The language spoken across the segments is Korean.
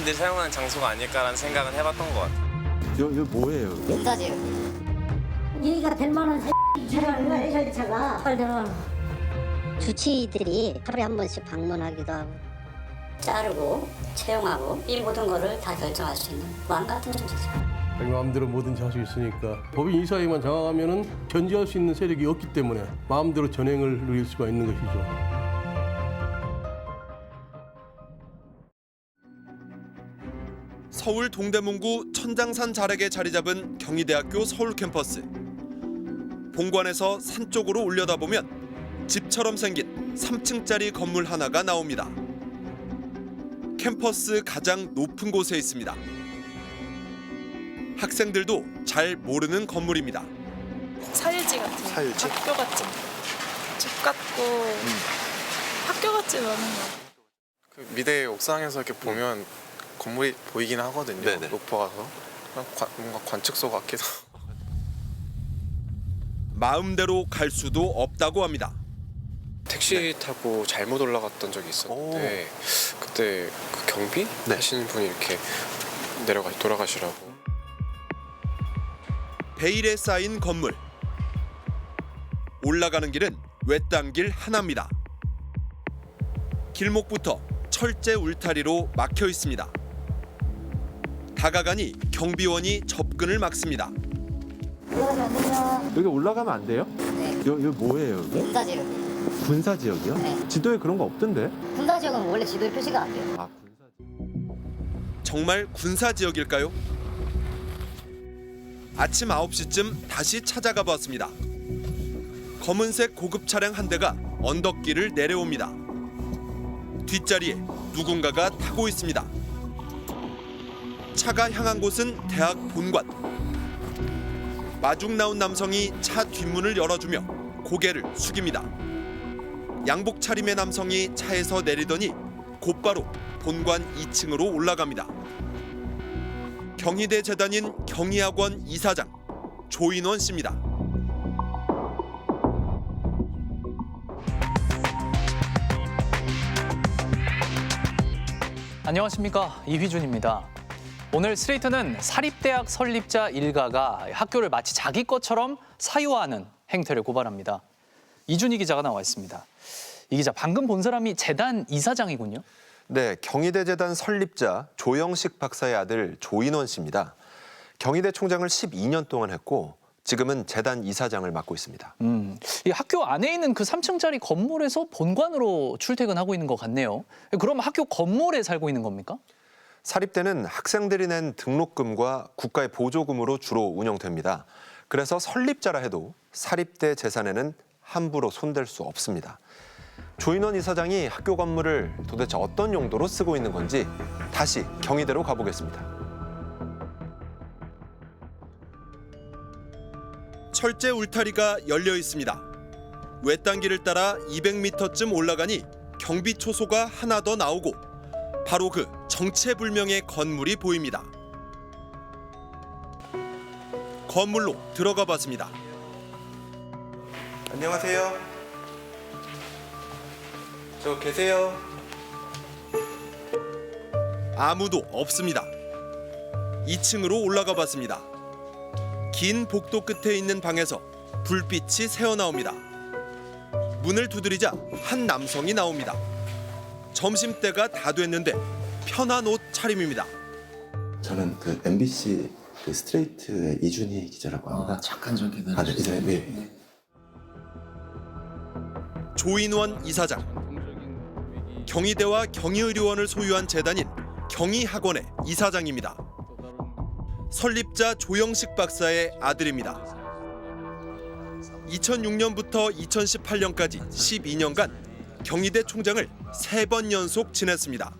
본인들이 사용하는 장소가 아닐까라는 생각은 해봤던 것 같아요. 여기 뭐예요? 군사지요. 얘가 될 만한 차량이가 해야 차가 빨대가 주치의들이 하루에 한 번씩 방문하기도 하고 자르고 채용하고 이 모든 거를 다 결정할 수 있는 왕 같은 존재죠. 자기 마음대로 뭐든지 할 수 있으니까 법인 이사회만 장악하면은 견제할 수 있는 세력이 없기 때문에 마음대로 전행을 누릴 수가 있는 것이죠. 서울 동대문구 천장산 자락에 자리 잡은 경희대학교 서울 캠퍼스. 본관에서 산 쪽으로 올려다보면 집처럼 생긴 3층짜리 건물 하나가 나옵니다. 캠퍼스 가장 높은 곳에 있습니다. 학생들도 잘 모르는 건물입니다. 사유지 같은 사유지? 학교 같은 집 같고 학교 같지는 않은 것 같아요. 그 미대 옥상에서 이렇게 보면 건물이 보이긴 하거든요. 네네. 높아서 뭔가 관측소 같기도 하고. 마음대로 갈 수도 없다고 합니다. 택시 타고 잘못 올라갔던 적이 있었는데 그때 그 경비 하시는 분이 이렇게 돌아가시라고. 베일에 쌓인 건물. 올라가는 길은 외딴 길 하나입니다. 길목부터 철제 울타리로 막혀 있습니다. 다가가니 경비원이 접근을 막습니다. 여기 올라가면 안 돼요? 네. 여기 뭐예요? 여기? 군사지요. 군사 지역이요? 네. 지도에 그런 거 없던데? 군사지역은 원래 지도에 표시가 안 돼요. 아, 군사 지역. 정말 군사 지역일까요? 아침 9시쯤 다시 찾아가 봤습니다. 검은색 고급 차량 한 대가 언덕길을 내려옵니다. 뒷자리에 누군가가 타고 있습니다. 차가 향한 곳은 대학 본관. 마중 나온 남성이 차 뒷문을 열어주며 고개를 숙입니다. 양복 차림의 남성이 차에서 내리더니 곧바로 본관 2층으로 올라갑니다. 경희대 재단인 경희학원 이사장 조인원 씨입니다. 안녕하십니까, 이휘준입니다. 오늘 스트레이트는 사립대학 설립자 일가가 학교를 마치 자기 것처럼 사유화하는 행태를 고발합니다. 이준희 기자가 나와 있습니다. 이 기자, 방금 본 사람이 재단 이사장이군요. 네, 경희대 재단 설립자 조영식 박사의 아들 조인원 씨입니다. 경희대 총장을 12년 동안 했고 지금은 재단 이사장을 맡고 있습니다. 이 학교 안에 있는 그 3층짜리 건물에서 본관으로 출퇴근하고 있는 것 같네요. 그럼 학교 건물에 살고 있는 겁니까? 사립대는 학생들이 낸 등록금과 국가의 보조금으로 주로 운영됩니다. 그래서 설립자라 해도 사립대 재산에는 함부로 손댈 수 없습니다. 조인원 이사장이 학교 건물을 도대체 어떤 용도로 쓰고 있는 건지 다시 경희대로 가보겠습니다. 철제 울타리가 열려 있습니다. 외딴 길을 따라 200m쯤 올라가니 경비 초소가 하나 더 나오고 바로 그 정체불명의 건물이 보입니다. 건물로 들어가 봤습니다. 안녕하세요. 저 계세요? 아무도 없습니다. 2층으로 올라가 봤습니다. 긴 복도 끝에 있는 방에서 불빛이 새어나옵니다. 문을 두드리자 한 남성이 나옵니다. 점심때가 다 됐는데 편한 옷 차림입니다. 저는 그 MBC 그 스트레이트의 이준희 기자라고 합니다. 잠깐 좀 기다려 네, 주세요. 네. 조인원 이사장. 경희대와 경희의료원을 소유한 재단인 경희학원의 이사장입니다. 설립자 조영식 박사의 아들입니다. 2006년부터 2018년까지 12년간 경희대 총장을 3번 연속 지냈습니다.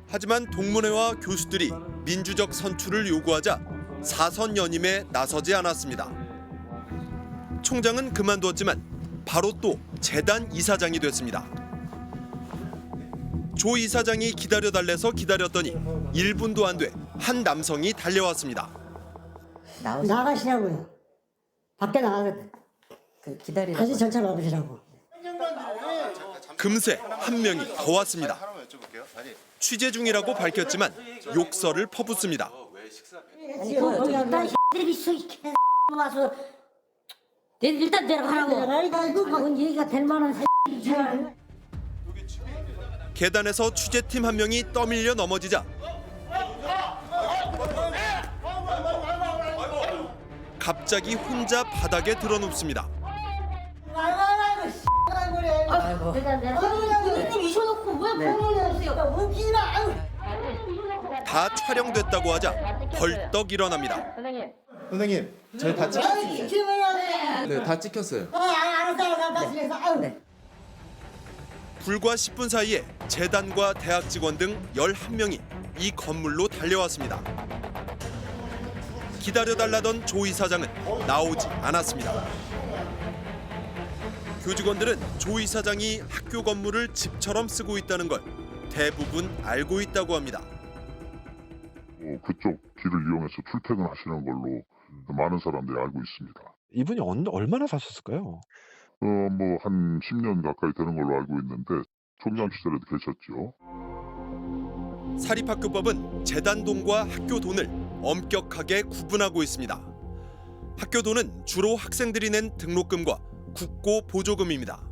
하지만 동문회와 교수들이 민주적 선출을 요구하자 사선 연임에 나서지 않았습니다. 총장은 그만두었지만 바로 또 재단 이사장이 됐습니다. 조 이사장이 기다려달래서 기다렸더니 1분도 안 돼 한 남성이 달려왔습니다. 나가시라고요. 밖에 나가서 다시 절차 밟으시라고. 금세 한 명이 더 왔습니다. 취재 중이라고 밝혔지만 욕설을 퍼붓습니다. 아니 거기다 X들이 있어 와서 일단 내려가라고. 뭔 얘기가 될 만한 X들이. 계단에서 취재팀 한 명이 떠밀려 넘어지자 갑자기 혼자 바닥에 드러눕습니다. 아이고. 이셔놓고 왜 공을 내세요? 웃기지 마. 다 촬영됐다고 하자 벌떡 일어납니다. 선생님, 저희 다 찍혔어요. 네, 다 찍혔어요. 알았어. 불과 10분 사이에 재단과 대학 직원 등 11명이 이 건물로 달려왔습니다. 기다려달라던 조 이사장은 나오지 않았습니다. 교직원들은 조 이사장이 학교 건물을 집처럼 쓰고 있다는 걸 대부분 알고 있다고 합니다. 그쪽 길을 이용해서 출퇴근하시는 걸로 많은 사람들이 알고 있습니다. 이분이 얼마나 사셨을까요? 뭐 한 10년 가까이 되는 걸로 알고 있는데 총장 시절에도 계셨죠. 사립학교법은 재단돈과 학교돈을 엄격하게 구분하고 있습니다. 학교돈은 주로 학생들이 낸 등록금과 국고 보조금입니다.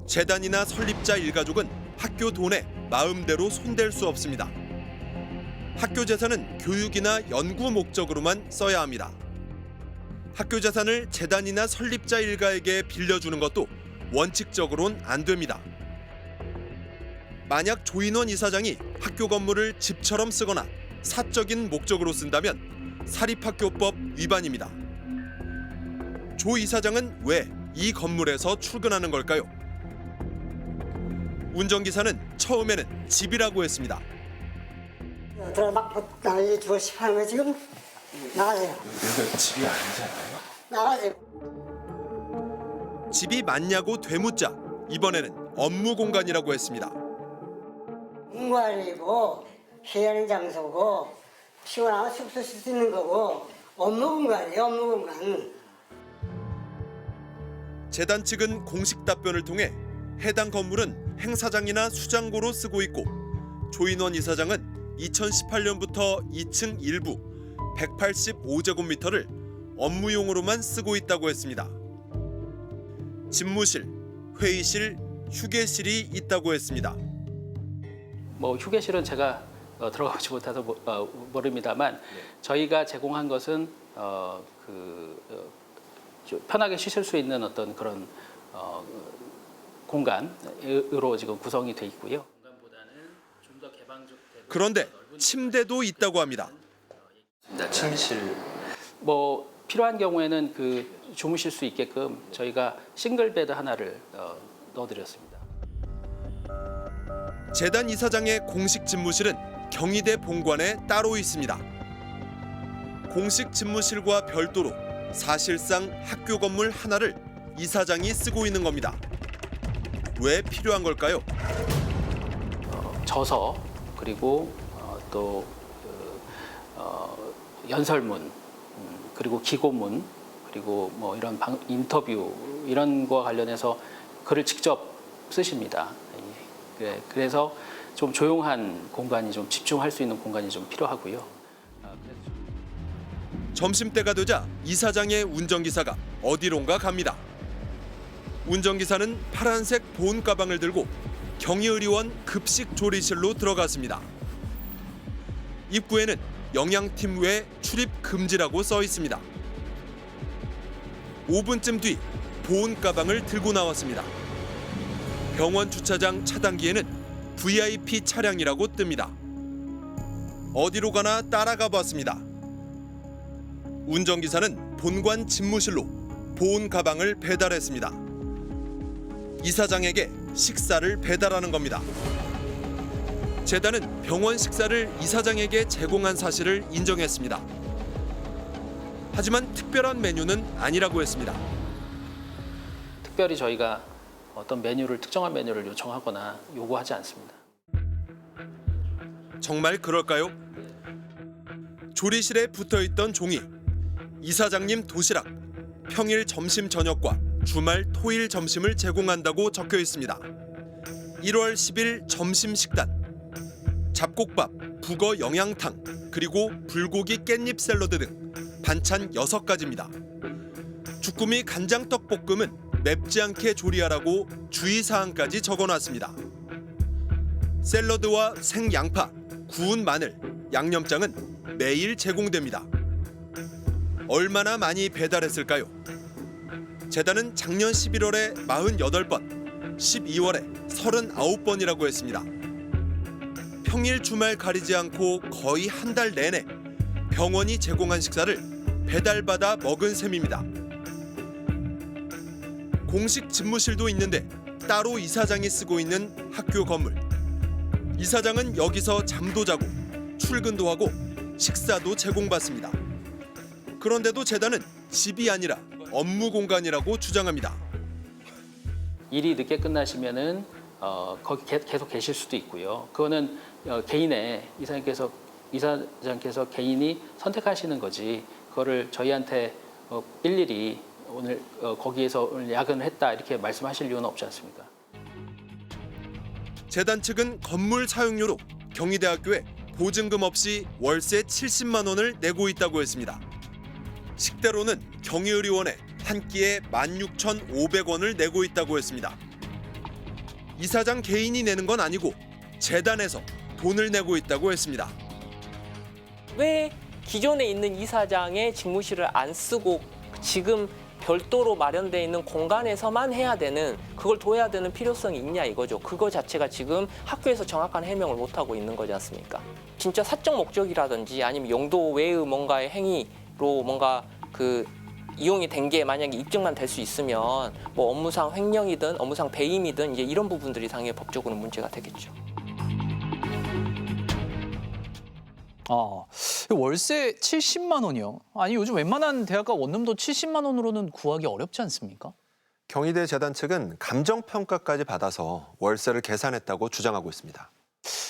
재단이나 설립자 일가족은 학교돈에 마음대로 손댈 수 없습니다. 학교 재산은 교육이나 연구 목적으로만 써야 합니다. 학교 재산을 재단이나 설립자 일가에게 빌려주는 것도 원칙적으로는 안 됩니다. 만약 조인원 이사장이 학교 건물을 집처럼 쓰거나 사적인 목적으로 쓴다면 사립학교법 위반입니다. 조 이사장은 왜 이 건물에서 출근하는 걸까요? 운전기사는 처음에는 집이라고 했습니다. 들어 막 날려주고 싶어하는 거 지금 나가세요. 여기가 집이 아니잖아요. 나가세요. 집이 맞냐고 되묻자 이번에는 업무 공간이라고 했습니다. 공간이고 쉬는 장소고 피곤하면 숙소 쓸 수 있는 거고 업무 공간이에요. 업무 공간. 재단 측은 공식 답변을 통해 해당 건물은 행사장이나 수장고로 쓰고 있고 조인원 이사장은 2018년부터 2층 일부 185제곱미터를 업무용으로만 쓰고 있다고 했습니다. 집무실, 회의실, 휴게실이 있다고 했습니다. 뭐 휴게실은 제가 들어가지 못해서 모릅니다만 저희가 제공한 것은 편하게 쉬실 수 있는 어떤 그런 공간으로 지금 구성이 돼 있고요. 그런데 침대도 있다고 합니다. 침실 뭐 필요한 경우에는 그 주무실 수 있게끔 저희가 싱글 베드 하나를 넣어드렸습니다. 재단 이사장의 공식 집무실은 경희대 본관에 따로 있습니다. 공식 집무실과 별도로 사실상 학교 건물 하나를 이사장이 쓰고 있는 겁니다. 왜 필요한 걸까요? 저서 그리고 또 연설문 그리고 기고문 그리고 뭐 이런 인터뷰 이런 거와 관련해서 글을 직접 쓰십니다. 그래서 좀 조용한 공간이 좀 집중할 수 있는 공간이 좀 필요하고요. 점심때가 되자 이사장의 운전기사가 어디론가 갑니다. 운전기사는 파란색 보온 가방을 들고 경희의료원 급식 조리실로 들어갔습니다. 입구에는 영양팀 외 출입 금지라고 써 있습니다. 5분쯤 뒤 보온 가방을 들고 나왔습니다. 병원 주차장 차단기에는 VIP 차량이라고 뜹니다. 어디로 가나 따라가 봤습니다. 운전기사는 본관 집무실로 보온 가방을 배달했습니다. 이사장에게 식사를 배달하는 겁니다. 재단은 병원 식사를 이사장에게 제공한 사실을 인정했습니다. 하지만 특별한 메뉴는 아니라고 했습니다. 특별히 저희가 어떤 특정한 메뉴를 요청하거나 요구하지 않습니다. 정말 그럴까요? 조리실에 붙어있던 종이 이사장님 도시락, 평일 점심 저녁과 주말 토일 점심을 제공한다고 적혀 있습니다. 1월 10일 점심 식단. 잡곡밥, 북어 영양탕, 그리고 불고기 깻잎 샐러드 등 반찬 6가지입니다. 주꾸미 간장떡볶음은 맵지 않게 조리하라고 주의사항까지 적어놨습니다. 샐러드와 생양파, 구운 마늘, 양념장은 매일 제공됩니다. 얼마나 많이 배달했을까요? 재단은 작년 11월에 48번, 12월에 39번이라고 했습니다. 평일 주말 가리지 않고 거의 한 달 내내 병원이 제공한 식사를 배달받아 먹은 셈입니다. 공식 집무실도 있는데 따로 이사장이 쓰고 있는 학교 건물. 이사장은 여기서 잠도 자고 출근도 하고 식사도 제공받습니다. 그런데도 재단은 집이 아니라 업무 공간이라고 주장합니다. 일이 늦게 끝나시면은 거기 계속 계실 수도 있고요. 그거는 개인의 이사장께서 개인이 선택하시는 거지. 그거를 저희한테 일일이 오늘 거기에서 오늘 야근을 했다 이렇게 말씀하실 이유는 없지 않습니까? 재단 측은 건물 사용료로 경희대학교에 보증금 없이 월세 70만 원을 내고 있다고 했습니다. 식대로는 경희의료원에 한 끼에 16,500원을 내고 있다고 했습니다. 이사장 개인이 내는 건 아니고 재단에서 돈을 내고 있다고 했습니다. 왜 기존에 있는 이사장의 직무실을 안 쓰고 지금 별도로 마련되어 있는 공간에서만 해야 되는, 그걸 둬야 되는 필요성이 있냐 이거죠. 그거 자체가 지금 학교에서 정확한 해명을 못하고 있는 거지 않습니까? 진짜 사적 목적이라든지 아니면 용도 외의 뭔가의 행위로 뭔가 그 이용이 된 게 만약에 입증만 될 수 있으면 뭐 업무상 횡령이든 업무상 배임이든 이제 이런 부분들이 당연히 법적으로 문제가 되겠죠. 월세 70만 원이요? 아니 요즘 웬만한 대학가 원룸도 70만 원으로는 구하기 어렵지 않습니까? 경희대 재단 측은 감정평가까지 받아서 월세를 계산했다고 주장하고 있습니다.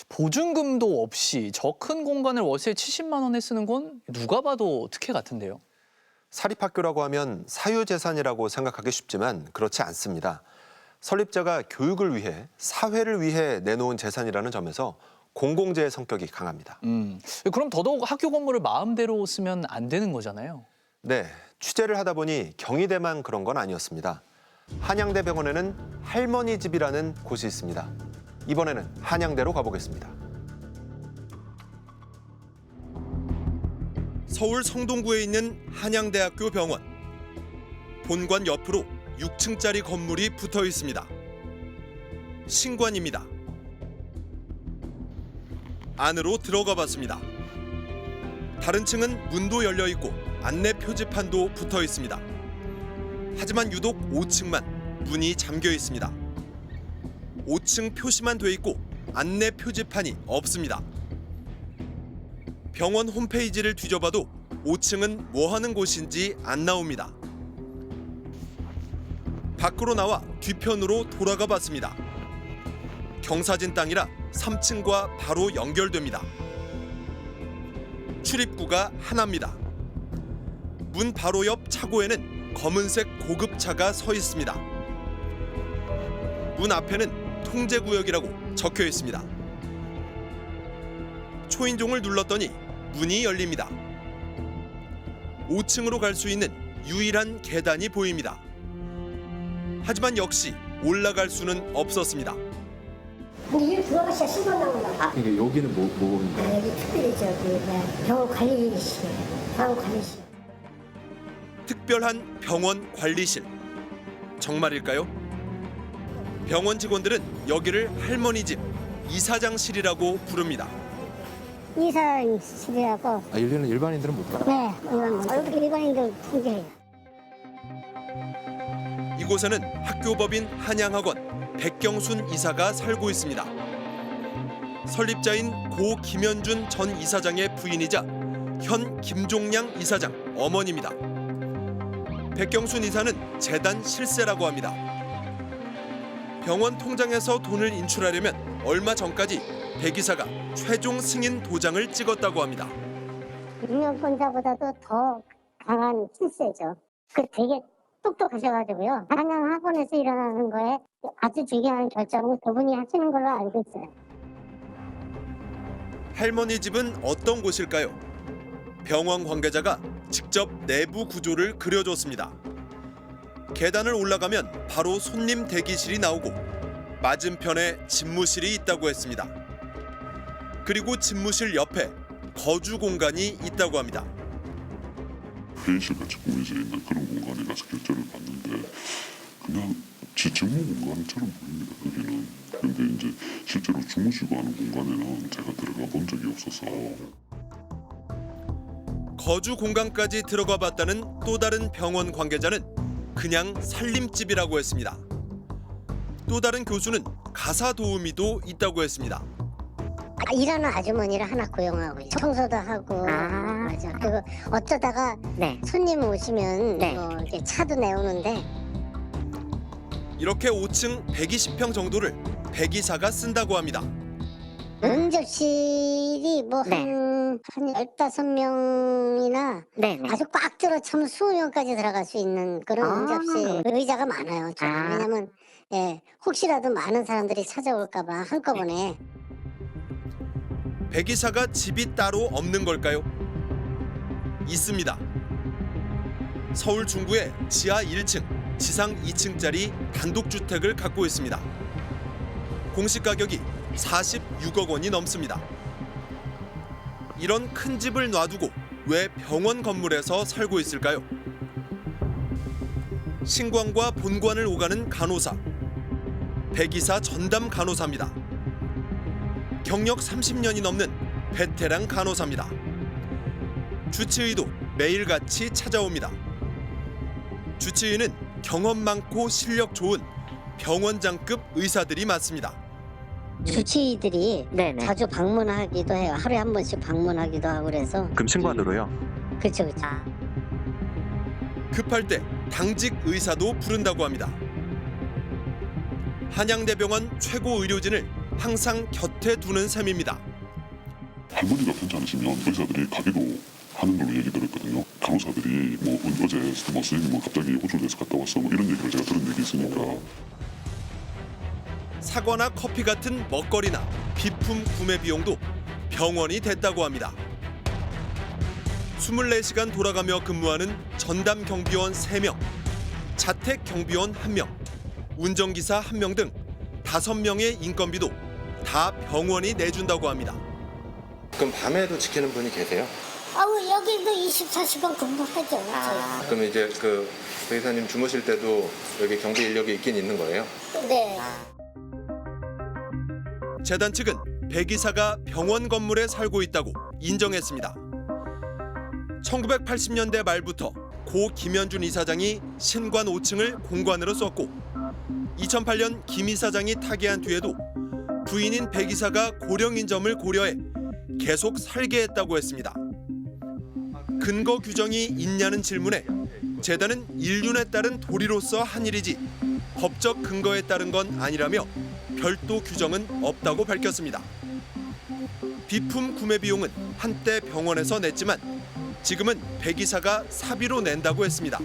보증금도 없이 저 큰 공간을 월세 70만 원에 쓰는 건 누가 봐도 특혜 같은데요. 사립학교라고 하면 사유재산이라고 생각하기 쉽지만 그렇지 않습니다. 설립자가 교육을 위해, 사회를 위해 내놓은 재산이라는 점에서 공공재의 성격이 강합니다. 그럼 더더욱 학교 건물을 마음대로 쓰면 안 되는 거잖아요. 네, 취재를 하다 보니 경희대만 그런 건 아니었습니다. 한양대병원에는 할머니 집이라는 곳이 있습니다. 이번에는 한양대로 가보겠습니다. 서울 성동구에 있는 한양대학교 병원. 본관 옆으로 6층짜리 건물이 붙어 있습니다. 신관입니다. 안으로 들어가 봤습니다. 다른 층은 문도 열려 있고 안내 표지판도 붙어 있습니다. 하지만 유독 5층만 문이 잠겨 있습니다. 5층 표시만 돼 있고 안내 표지판이 없습니다. 병원 홈페이지를 뒤져봐도 5층은 뭐 하는 곳인지 안 나옵니다. 밖으로 나와 뒤편으로 돌아가 봤습니다. 경사진 땅이라 3층과 바로 연결됩니다. 출입구가 하나입니다. 문 바로 옆 차고에는 검은색 고급차가 서 있습니다. 문 앞에는 통제구역이라고 적혀 있습니다. 초인종을 눌렀더니 문이 열립니다. 5층으로 갈 수 있는 유일한 계단이 보입니다. 하지만 역시 올라갈 수는 없었습니다. 여기 들어가셔야 신고 나온다. 이게 여기는 뭐 여기 특별히 저기 병원 관리실, 병원 관리실. 특별한 병원 관리실. 정말일까요? 병원 직원들은 여기를 할머니 집, 이사장실이라고 부릅니다. 이사실이라고. 여기는 일반인들은 못 가? 네, 일반인들 통제해요. 이곳에는 학교법인 한양학원 백경순 이사가 살고 있습니다. 설립자인 고 김현준 전 이사장의 부인이자 현 김종량 이사장 어머니입니다. 백경순 이사는 재단 실세라고 합니다. 병원 통장에서 돈을 인출하려면 얼마 전까지 백 이사가 최종 승인 도장을 찍었다고 합니다. 임명권자보다도 더 강한 실세죠. 되게 똑똑하셔가지고요. 한양학원에서 일어나는 거에 아주 중요한 결정을 그분이 하시는 걸로 알고 있어요. 할머니 집은 어떤 곳일까요? 병원 관계자가 직접 내부 구조를 그려줬습니다. 계단을 올라가면 바로 손님 대기실이 나오고 맞은편에 집무실이 있다고 했습니다. 그리고 집무실 옆에 거주 공간이 있다고 합니다. 회의실 같이 꾸며져 있는 그런 공간에 가서 결제를 받는데 그냥 제 직무 공간처럼 보입니다. 여기는. 근데 이제 실제로 주무시고 하는 공간에는 제가 들어가 본 적이 없어서. 거주 공간까지 들어가 봤다는 또 다른 병원 관계자는 그냥 살림집이라고 했습니다. 또 다른 교수는 가사 도우미도 있다고 했습니다. 일하는 아주머니를 하나 고용하고 있어요. 청소도 하고 맞아. 그리고 어쩌다가 손님 오시면 뭐 이렇게 차도 내오는데 이렇게 5층 120평 정도를 백이사가 쓴다고 합니다. 응접실이 뭐 한 15명이나 아주 꽉 들어 참 20명까지 들어갈 수 있는 그런 응접실 의자가 많아요. 왜냐면 혹시라도 많은 사람들이 찾아올까 봐 한꺼번에. 백이사가 집이 따로 없는 걸까요? 있습니다. 서울 중구에 지하 1층, 지상 2층짜리 단독주택을 갖고 있습니다. 공시 가격이 46억 원이 넘습니다. 이런 큰 집을 놔두고 왜 병원 건물에서 살고 있을까요? 신관과 본관을 오가는 간호사, 백이사 전담 간호사입니다. 경력 30년이 넘는 베테랑 간호사입니다. 주치의도 매일같이 찾아옵니다. 주치의는 경험 많고 실력 좋은 병원장급 의사들이 많습니다. 주치의들이 자주 방문하기도 해요. 하루에 한 번씩 방문하기도 하고 그래서. 그럼 신관으로요? 그렇죠. 급할 때 당직 의사도 부른다고 합니다. 한양대병원 최고 의료진을 항상 곁에 두는 셈입니다. 할머니가 괜찮으시면 의사들이 가기도 하는 걸로 얘기 들었거든요. 간호사들이 뭐 어제 뭐 선생님 갑자기 호출돼서 갔다 왔어 뭐 이런 얘기를 제가 들은 적이 있으니까. 사과나 커피 같은 먹거리나 비품 구매 비용도 병원이 됐다고 합니다. 24시간 돌아가며 근무하는 전담 경비원 3명, 자택 경비원 1명, 운전기사 1명 등 5명의 인건비도 다 병원이 내준다고 합니다. 그럼 밤에도 지키는 분이 계세요? 여기도 24시간 근무하죠. 그럼 이제 그 의사님 주무실 때도 여기 경비 인력이 있긴 있는 거예요? 네. 재단 측은 백이사가 병원 건물에 살고 있다고 인정했습니다. 1980년대 말부터 고 김현준 이사장이 신관 5층을 공관으로 썼고 2008년 김 이사장이 타계한 뒤에도 부인인 백이사가 고령인 점을 고려해 계속 살게 했다고 했습니다. 근거 규정이 있냐는 질문에 재단은 인륜에 따른 도리로서 한 일이지 법적 근거에 따른 건 아니라며 별도 규정은 없다고 밝혔습니다. 비품 구매 비용은 한때 병원에서 냈지만 지금은 백이사가 사비로 낸다고 했습니다.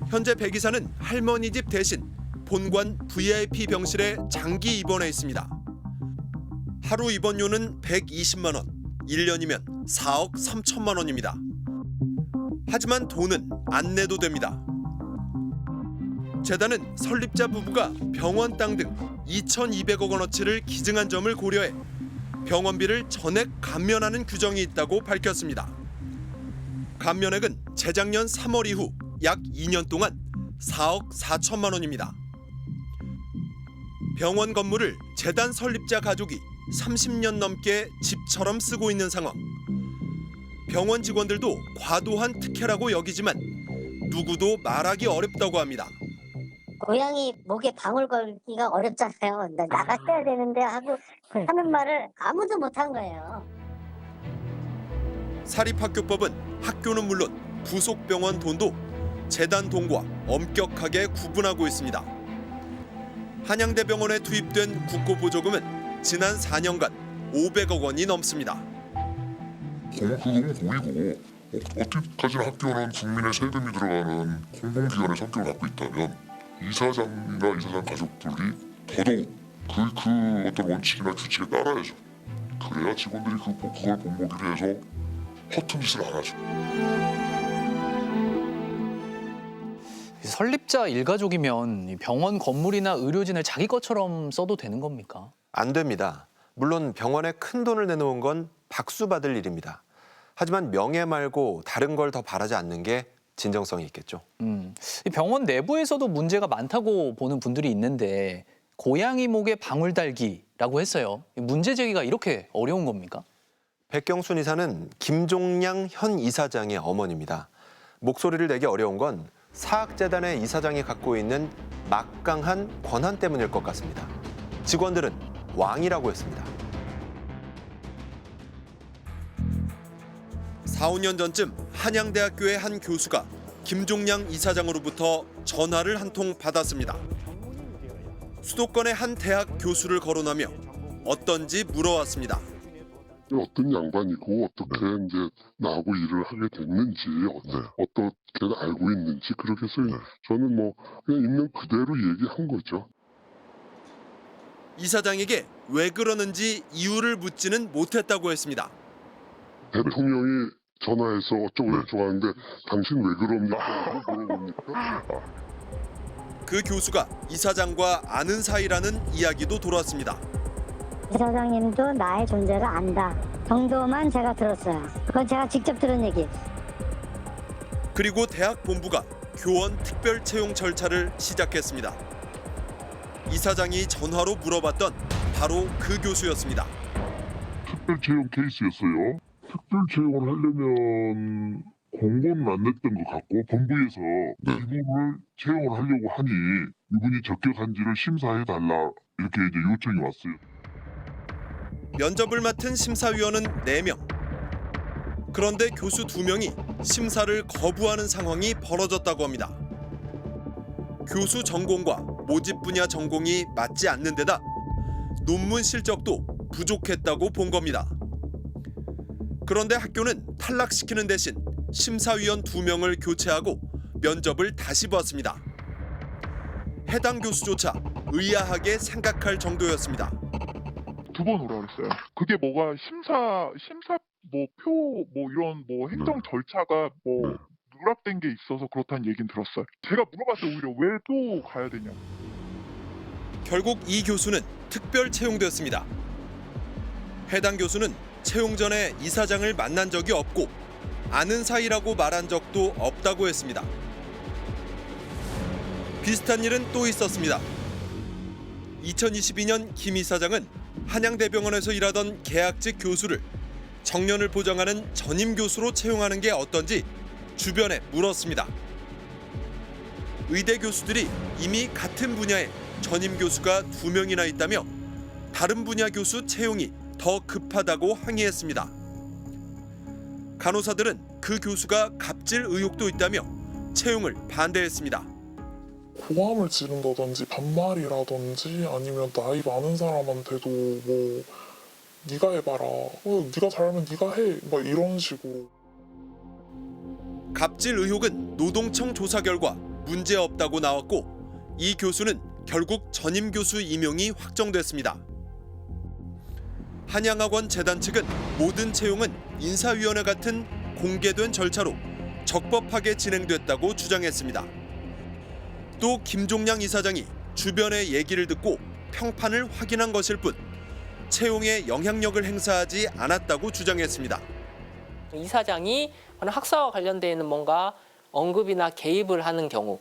현재 백이사는 할머니 집 대신 본관 VIP 병실에 장기 입원해 있습니다. 하루 입원료는 120만 원, 1년이면 4억 3천만 원입니다. 하지만 돈은 안 내도 됩니다. 재단은 설립자 부부가 병원 땅 등 2,200억 원어치를 기증한 점을 고려해 병원비를 전액 감면하는 규정이 있다고 밝혔습니다. 감면액은 재작년 3월 이후 약 2년 동안 4억 4천만 원입니다. 병원 건물을 재단 설립자 가족이 30년 넘게 집처럼 쓰고 있는 상황. 병원 직원들도 과도한 특혜라고 여기지만 누구도 말하기 어렵다고 합니다. 고양이 목에 방울 걸기가 어렵잖아요. 나 나갔어야 되는데 하고 하는 말을 아무도 못한 거예요. 사립학교법은 학교는 물론 부속 병원 돈도 재단 돈과 엄격하게 구분하고 있습니다. 한양대병원에 투입된 국고보조금은 지난 4년간 500억 원이 넘습니다. 그건 고의고 어떻게까지나 학교는 국민의 세금이 들어가는 공공기관의 성격을 갖고 있다면 이사장이나 이사장 가족들이 더더욱 그 어떤 원칙이나 규칙에 따라야죠. 그래야 직원들이 그걸 본보기로 해서 허튼 짓을 안 하죠. 설립자 일가족이면 병원 건물이나 의료진을 자기 것처럼 써도 되는 겁니까? 안 됩니다. 물론 병원에 큰 돈을 내놓은 건 박수 받을 일입니다. 하지만 명예 말고 다른 걸 더 바라지 않는 게 진정성이 있겠죠. 이 병원 내부에서도 문제가 많다고 보는 분들이 있는데 고양이 목에 방울 달기라고 했어요. 문제 제기가 이렇게 어려운 겁니까? 백경순 이사는 김종량 현 이사장의 어머니입니다. 목소리를 내기 어려운 건 사학재단의 이사장이 갖고 있는 막강한 권한 때문일 것 같습니다. 직원들은 왕이라고 했습니다. 4, 5년 전쯤 한양대학교의 한 교수가 김종량 이사장으로부터 전화를 한 통 받았습니다. 수도권의 한 대학 교수를 거론하며 어떤지 물어왔습니다. 어떤 양반이고 어떻게 이제 나하고 일을 하게 됐는지 어떻게 알고 있는지 그렇게 해서 저는 뭐 그냥 있는 그대로 얘기한 거죠. 이사장에게 왜 그러는지 이유를 묻지는 못했다고 했습니다. 대통령이 전화해서 어쩌고 하는데 당신 왜 그럽니까? 물어봅니까? 그 교수가 이사장과 아는 사이라는 이야기도 돌았습니다. 이사장님도 나의 존재를 안다 정도만 제가 들었어요. 그건 제가 직접 들은 얘기. 그리고 대학 본부가 교원 특별 채용 절차를 시작했습니다. 이사장이 전화로 물어봤던 바로 그 교수였습니다. 특별 채용 케이스였어요. 특별 채용을 하려면 공고는 안 냈던 것 같고 본부에서 이분을 채용을 하려고 하니 이분이 적격한지를 심사해달라 이렇게 이제 요청이 왔어요. 면접을 맡은 심사위원은 4명. 그런데 교수 2명이 심사를 거부하는 상황이 벌어졌다고 합니다. 교수 전공과 모집 분야 전공이 맞지 않는 데다 논문 실적도 부족했다고 본 겁니다. 그런데 학교는 탈락시키는 대신 심사위원 2명을 교체하고 면접을 다시 보았습니다. 해당 교수조차 의아하게 생각할 정도였습니다. 2번 오라 그랬어요. 그게 뭐가 심사 뭐 표 뭐 이런 뭐 행정 절차가 뭐 누락된 게 있어서 그렇다는 얘기는 들었어요. 제가 물어봤어요. 오히려 왜 또 가야 되냐. 결국 이 교수는 특별 채용되었습니다. 해당 교수는 채용 전에 이사장을 만난 적이 없고 아는 사이라고 말한 적도 없다고 했습니다. 비슷한 일은 또 있었습니다. 2022년 김 이사장은 한양대병원에서 일하던 계약직 교수를 정년을 보장하는 전임 교수로 채용하는 게 어떤지 주변에 물었습니다. 의대 교수들이 이미 같은 분야에 전임 교수가 2명이나 있다며 다른 분야 교수 채용이 더 급하다고 항의했습니다. 간호사들은 그 교수가 갑질 의혹도 있다며 채용을 반대했습니다. 고함을 지른다든지 반말이라든지 아니면 나이 많은 사람한테도 뭐 네가 해봐라, 네가 잘하면 네가 해, 막 이런 식으로. 갑질 의혹은 노동청 조사 결과 문제없다고 나왔고 이 교수는 결국 전임 교수 임용이 확정됐습니다. 한양학원 재단 측은 모든 채용은 인사위원회 같은 공개된 절차로 적법하게 진행됐다고 주장했습니다. 또 김종량 이사장이 주변의 얘기를 듣고 평판을 확인한 것일 뿐 채용에 영향력을 행사하지 않았다고 주장했습니다. 이사장이 학사와 관련되어 있는 뭔가 언급이나 개입을 하는 경우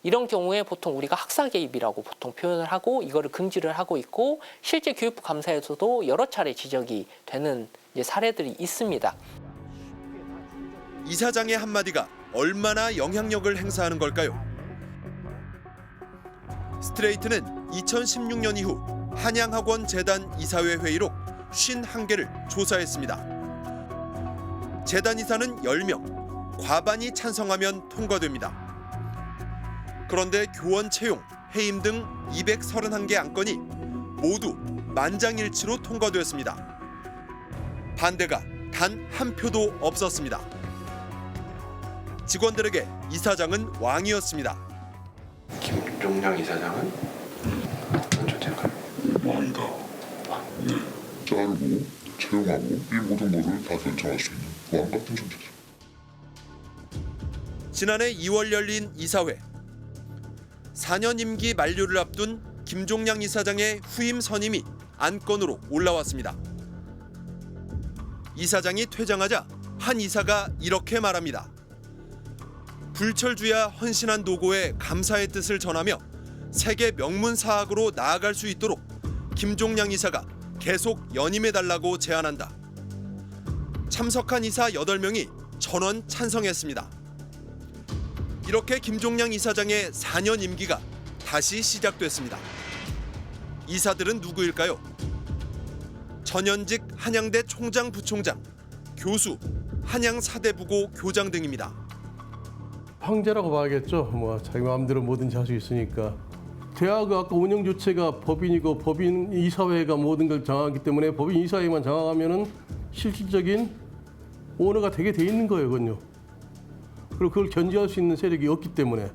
이런 경우에 보통 우리가 학사 개입이라고 보통 표현을 하고 이거를 금지를 하고 있고 실제 교육부 감사에서도 여러 차례 지적이 되는 사례들이 있습니다. 이사장의 한마디가 얼마나 영향력을 행사하는 걸까요? 스트레이트는 2016년 이후 한양학원 재단 이사회 회의록 51개를 조사했습니다. 재단 이사는 10명, 과반이 찬성하면 통과됩니다. 그런데 교원 채용, 해임 등 231개 안건이 모두 만장일치로 통과되었습니다. 반대가 단 한 표도 없었습니다. 직원들에게 이사장은 왕이었습니다. 김종량 이사장은 어떤 존재인가요? 왕이다. 네. 자르고 채용하고 이 모든 것을 다 결정할 수 있는 왕 같은 존재죠. 지난해 2월 열린 이사회. 4년 임기 만료를 앞둔 김종량 이사장의 후임 선임이 안건으로 올라왔습니다. 이사장이 퇴장하자 한 이사가 이렇게 말합니다. 불철주야 헌신한 노고에 감사의 뜻을 전하며 세계 명문 사학으로 나아갈 수 있도록 김종량 이사가 계속 연임해달라고 제안한다. 참석한 이사 8명이 전원 찬성했습니다. 이렇게 김종량 이사장의 4년 임기가 다시 시작됐습니다. 이사들은 누구일까요? 전현직 한양대 총장, 부총장, 교수, 한양 사대부고 교장 등입니다. 황제라고 봐야겠죠. 뭐 자기 마음대로 뭐든지 할 수 있으니까. 대학 아까 운영 주체가 법인이고 법인 이사회가 모든 걸 정하기 때문에 법인 이사회만 정하면은 실질적인 오너가 되게 돼 있는 거예요, 그건요. 그리고 그걸 견제할 수 있는 세력이 없기 때문에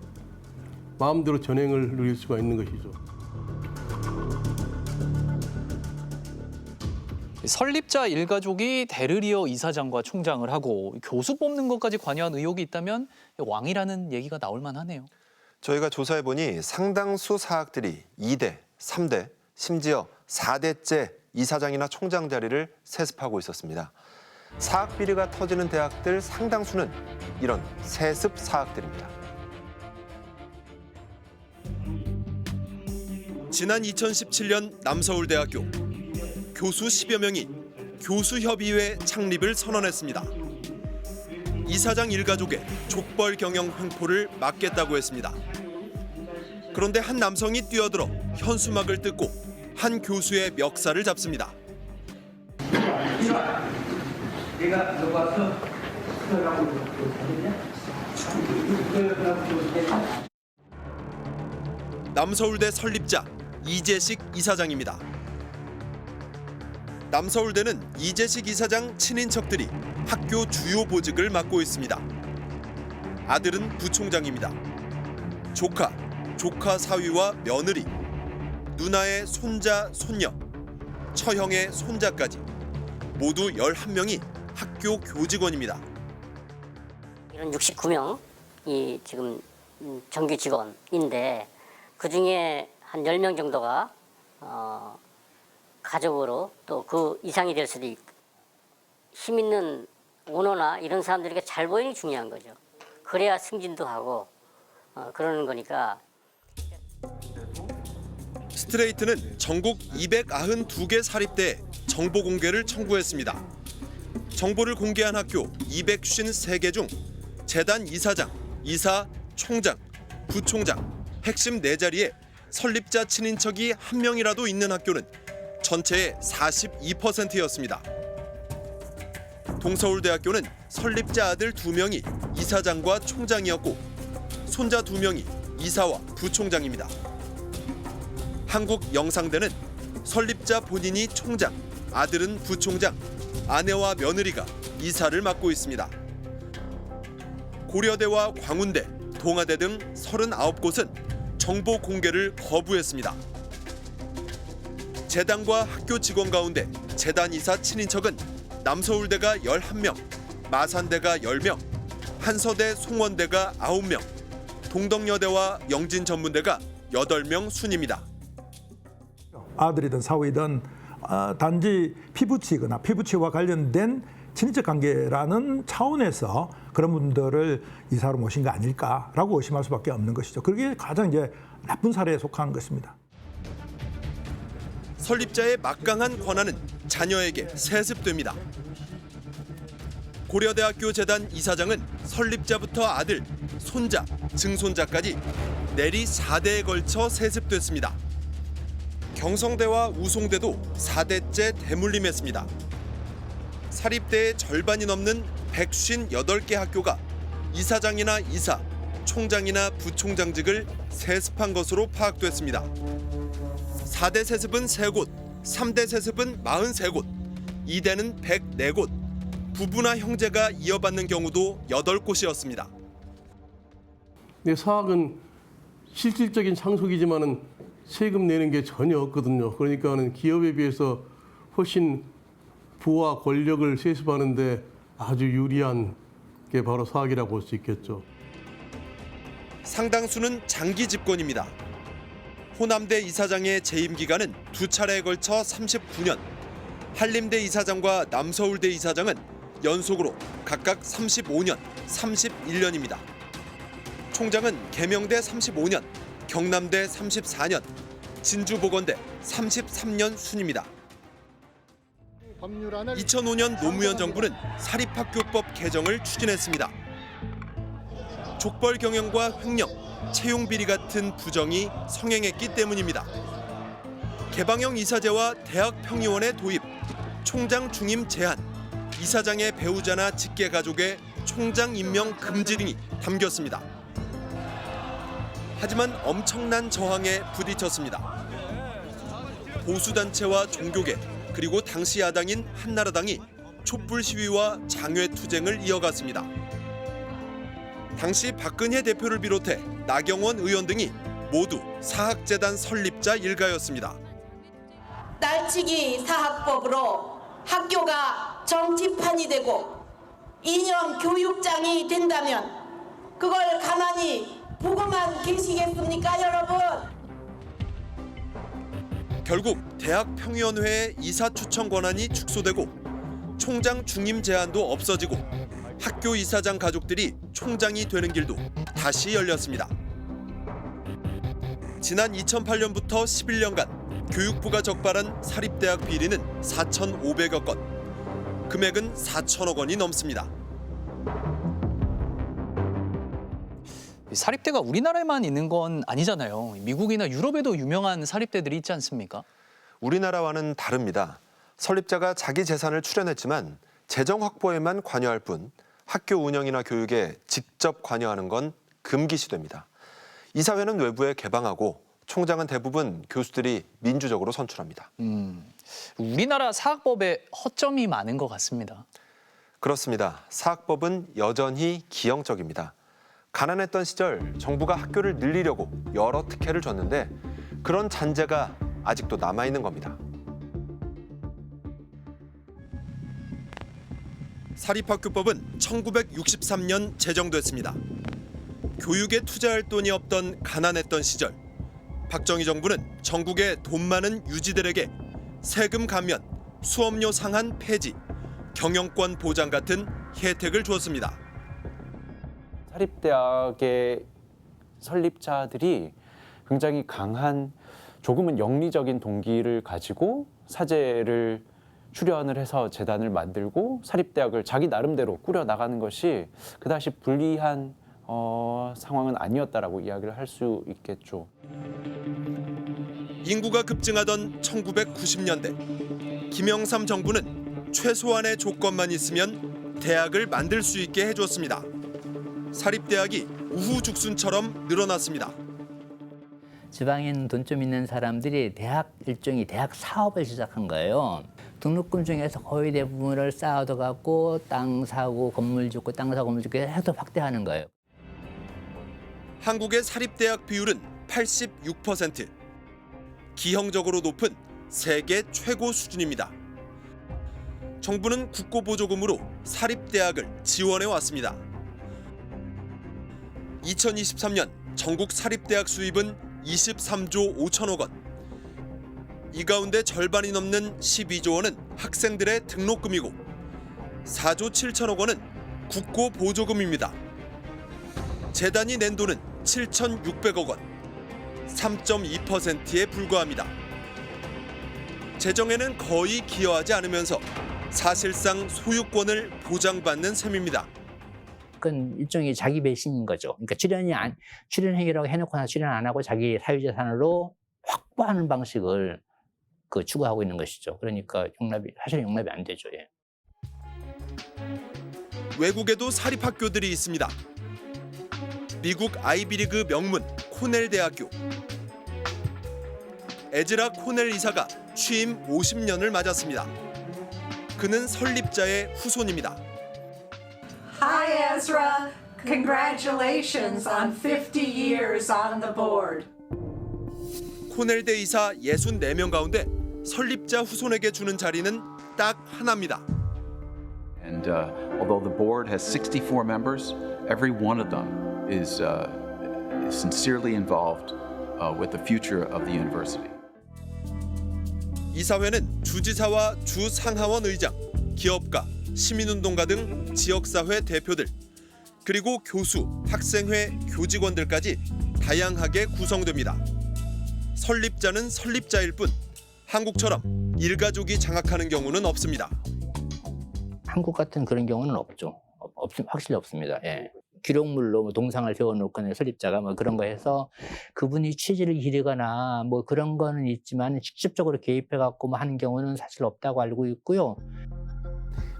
마음대로 전행을 누릴 수가 있는 것이죠. 설립자 일가족이 대를 이사장과 총장을 하고 교수 뽑는 것까지 관여한 의혹이 있다면 왕이라는 얘기가 나올 만하네요. 저희가 조사해보니 상당수 사학들이 2대, 3대, 심지어 4대째 이사장이나 총장 자리를 세습하고 있었습니다. 사학 비리가 터지는 대학들 상당수는 이런 세습 사학들입니다. 지난 2017년 남서울대학교 교수 10여 명이 교수협의회 창립을 선언했습니다. 이사장 일가족의 족벌 경영 횡포를 막겠다고 했습니다. 그런데 한 남성이 뛰어들어 현수막을 뜯고 한 교수의 멱살을 잡습니다. 내가 들어가서 남서울대 설립자 이재식 이사장입니다. 남서울대는 이재식 이사장 친인척들이 학교 주요 보직을 맡고 있습니다. 아들은 부총장입니다. 조카 사위와 며느리, 누나의 손자, 손녀, 처형의 손자까지 모두 11명이 학교 교직원입니다. 이런 69명이 지금 정규 직원인데 그중에 한 10명 정도가 가족으로 또 그 이상이 될 수도 있고 힘 있는 오너나 이런 사람들에게 잘 보이는 게 중요한 거죠. 그래야 승진도 하고 그러는 거니까. 스트레이트는 전국 292개 사립대에 정보 공개를 청구했습니다. 정보를 공개한 학교 253개 중 재단 이사장, 이사, 총장, 부총장, 핵심 4자리에 설립자 친인척이 1명이라도 있는 학교는 전체의 42%였습니다. 동서울대학교는 설립자 아들 2명이 이사장과 총장이었고 손자 2명이 이사와 부총장입니다. 한국영상대는 설립자 본인이 총장, 아들은 부총장, 아내와 며느리가 이사를 맡고 있습니다. 고려대와 광운대, 동아대 등 39곳은 정보 공개를 거부했습니다. 재단과 학교 직원 가운데 재단 이사 친인척은 남서울대가 11명, 마산대가 10명, 한서대 송원대가 9명, 동덕여대와 영진전문대가 8명 순입니다. 아들이든 사위든 단지 피부치거나 피부치와 관련된 친인척 관계라는 차원에서 그런 분들을 이사로 모신 거 아닐까라고 의심할 수밖에 없는 것이죠. 그게 가장 이제 나쁜 사례에 속한 것입니다. 설립자의 막강한 권한은 자녀에게 세습됩니다. 고려대학교 재단 이사장은 설립자부터 아들, 손자, 증손자까지 내리 4대에 걸쳐 세습됐습니다. 경성대와 우송대도 4대째 대물림했습니다. 사립대의 절반이 넘는 158개 학교가 이사장이나 이사, 총장이나 부총장직을 세습한 것으로 파악됐습니다. 4대 세습은 3곳, 3대 세습은 43곳, 2대는 104곳, 부부나 형제가 이어받는 경우도 8곳이었습니다. 네, 사학은 실질적인 상속이지만은 세금 내는 게 전혀 없거든요. 그러니까는 기업에 비해서 훨씬 부와 권력을 세습하는데 아주 유리한 게 바로 사학이라고 볼 수 있겠죠. 상당수는 장기 집권입니다. 호남대 이사장의 재임 기간은 2차례에 걸쳐 39년, 한림대 이사장과 남서울대 이사장은 연속으로 각각 35년, 31년입니다. 총장은 계명대 35년, 경남대 34년, 진주보건대 33년 순입니다. 2005년 노무현 정부는 사립학교법 개정을 추진했습니다. 족벌 경영과 횡령, 채용 비리 같은 부정이 성행했기 때문입니다. 개방형 이사제와 대학 평의원의 도입, 총장 중임 제한, 이사장의 배우자나 직계 가족의 총장 임명 금지 등이 담겼습니다. 하지만 엄청난 저항에 부딪혔습니다. 보수단체와 종교계, 그리고 당시 야당인 한나라당이 촛불 시위와 장외투쟁을 이어갔습니다. 당시 박근혜 대표를 비롯해 나경원 의원 등이 모두 사학재단 설립자 일가였습니다. 날치기 사학법으로 학교가 정치판이 되고 이념 교육장이 된다면 그걸 가만히 보고만 계시겠습니까, 여러분? 결국 대학 평의원회의 이사 추천 권한이 축소되고 총장 중임 제한도 없어지고 학교 이사장 가족들이 총장이 되는 길도 다시 열렸습니다. 지난 2008년부터 11년간 교육부가 적발한 사립대학 비리는 4,500여 건, 금액은 4천억 원이 넘습니다. 사립대가 우리나라에만 있는 건 아니잖아요. 미국이나 유럽에도 유명한 사립대들이 있지 않습니까? 우리나라와는 다릅니다. 설립자가 자기 재산을 출연했지만 재정 확보에만 관여할 뿐 학교 운영이나 교육에 직접 관여하는 건 금기시됩니다. 이사회는 외부에 개방하고 총장은 대부분 교수들이 민주적으로 선출합니다. 우리나라 사학법에 허점이 많은 것 같습니다. 그렇습니다. 사학법은 여전히 기형적입니다. 가난했던 시절 정부가 학교를 늘리려고 여러 특혜를 줬는데 그런 잔재가 아직도 남아있는 겁니다. 사립학교법은 1963년 제정됐습니다. 교육에 투자할 돈이 없던 가난했던 시절, 박정희 정부는 전국의 돈 많은 유지들에게 세금 감면, 수업료 상한 폐지, 경영권 보장 같은 혜택을 주었습니다. 사립대학의 설립자들이 굉장히 강한 조금은 영리적인 동기를 가지고 사제를 출연을 해서 재단을 만들고 사립대학을 자기 나름대로 꾸려나가는 것이 그다지 불리한 상황은 아니었다라고 이야기를 할 수 있겠죠. 인구가 급증하던 1990년대, 김영삼 정부는 최소한의 조건만 있으면 대학을 만들 수 있게 해줬습니다. 사립대학이 우후죽순처럼 늘어났습니다. 지방에 있는 돈 좀 있는 사람들이 일종의 대학 사업을 시작한 거예요. 등록금 중에서 거의 대부분을 쌓아둬갖고 땅 사고 건물 짓고 땅 사고 건물 짓고 해서 확대하는 거예요. 한국의 사립대학 비율은 86%. 기형적으로 높은 세계 최고 수준입니다. 정부는 국고보조금으로 사립대학을 지원해 왔습니다. 2023년 전국 사립대학 수입은 23조 5천억 원. 이 가운데 절반이 넘는 12조 원은 학생들의 등록금이고 4조 7천억 원은 국고보조금입니다. 재단이 낸 돈은 7,600억 원, 3.2%에 불과합니다. 재정에는 거의 기여하지 않으면서 사실상 소유권을 보장받는 셈입니다. 그건 일종의 자기 배신인 거죠. 그러니까 출연 행위라고 해놓고나 출연 안 하고 자기 사유재산으로 확보하는 방식을 추구하고 있는 것이죠. 그러니까 사실 용납이 안 되죠. 예. 외국에도 사립학교들이 있습니다. 미국 아이비리그 명문 코넬 대학교. 에즈라 코넬 이사가 취임 50년을 맞았습니다. 그는 설립자의 후손입니다. Hi Ezra, congratulations on 50 years on the board. 코넬대 이사 64명 가운데 설립자 후손에게 주는 자리는 딱 하나입니다. And although the board has 64 members, every one of them is sincerely involved with the future of the university. 이사회는 주지사와 주상하원 의장, 기업가, 시민운동가 등 지역사회 대표들, 그리고 교수, 학생회, 교직원들까지 다양하게 구성됩니다. 설립자는 설립자일 뿐 한국처럼 일가족이 장악하는 경우는 없습니다. 한국 같은 그런 경우는 없죠. 확실히 없습니다. 예. 기록물로 동상을 세워놓거나 설립자가 뭐 그런 거 해서 그분이 취지를 기르거나 뭐 그런 거는 있지만 직접적으로 개입해갖고 뭐 하는 경우는 사실 없다고 알고 있고요.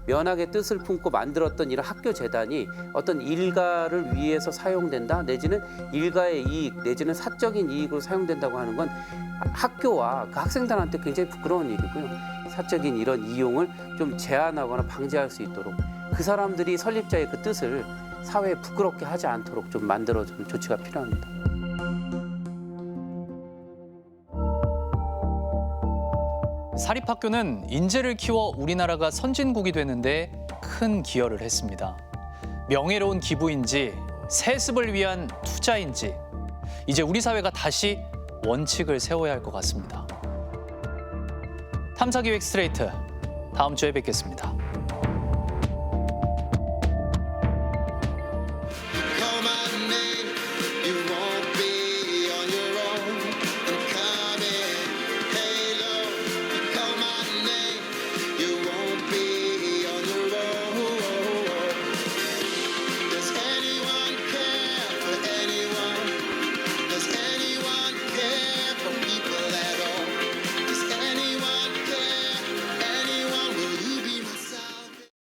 면학의 뜻을 품고 만들었던 이런 학교 재단이 어떤 일가를 위해서 사용된다 내지는 일가의 이익 내지는 사적인 이익으로 사용된다고 하는 건 학교와 그 학생들한테 굉장히 부끄러운 일이고요. 사적인 이런 이용을 좀 제한하거나 방지할 수 있도록 그 사람들이 설립자의 그 뜻을 사회에 부끄럽게 하지 않도록 좀 만들어주는 조치가 필요합니다. 사립학교는 인재를 키워 우리나라가 선진국이 되는데 큰 기여를 했습니다. 명예로운 기부인지 세습을 위한 투자인지 이제 우리 사회가 다시 원칙을 세워야 할 것 같습니다. 탐사기획 스트레이트, 다음 주에 뵙겠습니다.